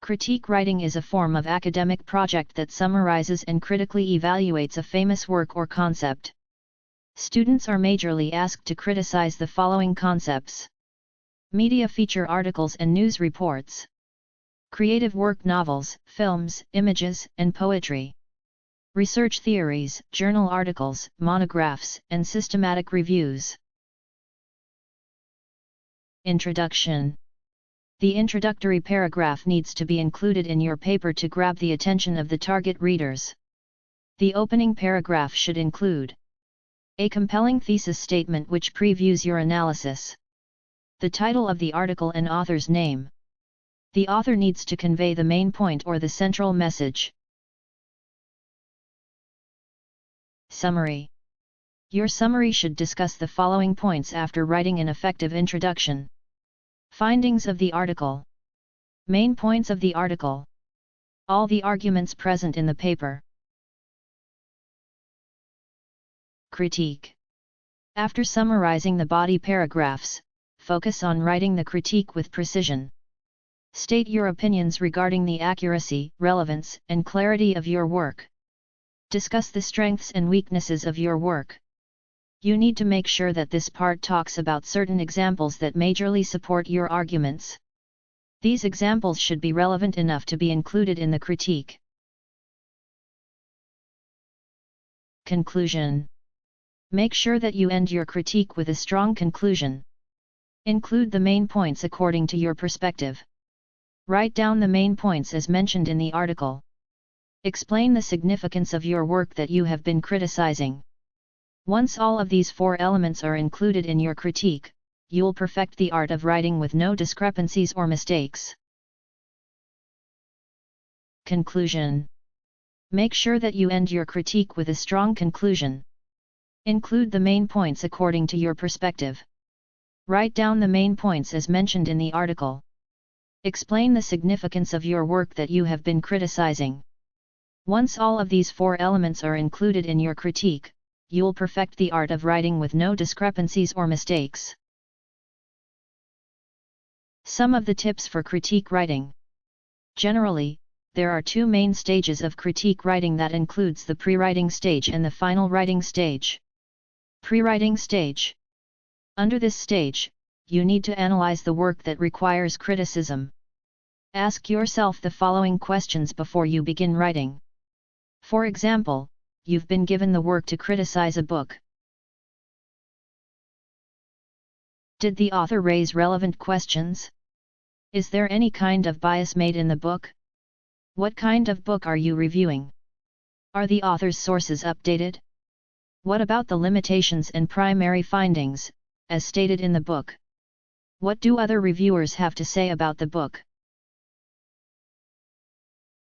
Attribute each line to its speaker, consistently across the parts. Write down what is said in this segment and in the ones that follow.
Speaker 1: Critique writing is a form of academic project that summarizes and critically evaluates a famous work or concept. Students are majorly asked to criticize the following concepts: media feature articles and news reports, creative work, novels, films, images, and poetry, research theories, journal articles, monographs, and systematic reviews. Introduction. The introductory paragraph needs to be included in your paper to grab the attention of the target readers. The opening paragraph should include a compelling thesis statement which previews your analysis, the title of the article and author's name. The author needs to convey the main point or the central message. Summary. Your summary should discuss the following points after writing an effective introduction: findings of the article, main points of the article, all the arguments present in the paper. Critique. After summarizing the body paragraphs, focus on writing the critique with precision. State your opinions regarding the accuracy, relevance, and clarity of your work. Discuss the strengths and weaknesses of your work. You need to make sure that this part talks about certain examples that majorly support your arguments. These examples should be relevant enough to be included in the critique. Conclusion. Make sure that you end your critique with a strong conclusion. Include the main points according to your perspective. Write down the main points as mentioned in the article. Explain the significance of your work that you have been criticizing. Once all of these four elements are included in your critique, you'll perfect the art of writing with no discrepancies or mistakes. Conclusion. Make sure that you end your critique with a strong conclusion. Include the main points according to your perspective. Write down the main points as mentioned in the article. Explain the significance of your work that you have been criticizing. Once all of these four elements are included in your critique, you'll perfect the art of writing with no discrepancies or mistakes. Some of the tips for critique writing. Generally, there are two main stages of critique writing that includes the pre-writing stage and the final writing stage. Pre-writing stage. Under this stage, you need to analyze the work that requires criticism. Ask yourself the following questions before you begin writing. For example, you've been given the work to criticize a book. Did the author raise relevant questions? Is there any kind of bias made in the book? What kind of book are you reviewing? Are the author's sources updated? What about the limitations and primary findings, as stated in the book? What do other reviewers have to say about the book?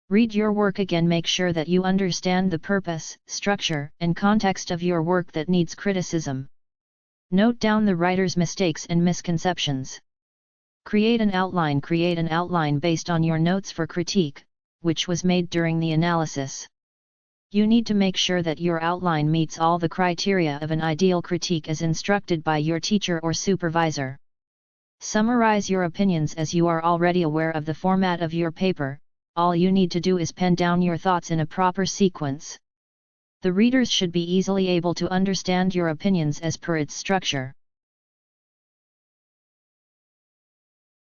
Speaker 1: Read your work again. Make sure that you understand the purpose, structure, and context of your work that needs criticism. Note down the writer's mistakes and misconceptions. Create an outline. Create an outline based on your notes for critique, which was made during the analysis. You need to make sure that your outline meets all the criteria of an ideal critique as instructed by your teacher or supervisor. Summarize your opinions. As you are already aware of the format of your paper, all you need to do is pen down your thoughts in a proper sequence. The readers should be easily able to understand your opinions as per its structure.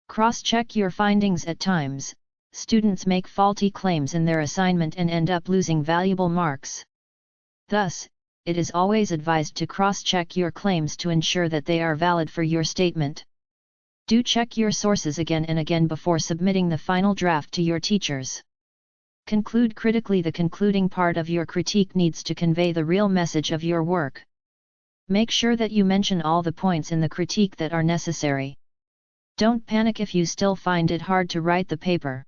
Speaker 1: Cross-check your findings. At times, students make faulty claims in their assignment and end up losing valuable marks. Thus, it is always advised to cross-check your claims to ensure that they are valid for your statement. Do check your sources again and again before submitting the final draft to your teachers. Conclude critically. The concluding part of your critique needs to convey the real message of your work. Make sure that you mention all the points in the critique that are necessary. Don't panic if you still find it hard to write the paper.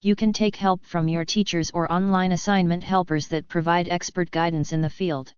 Speaker 1: You can take help from your teachers or online assignment helpers that provide expert guidance in the field.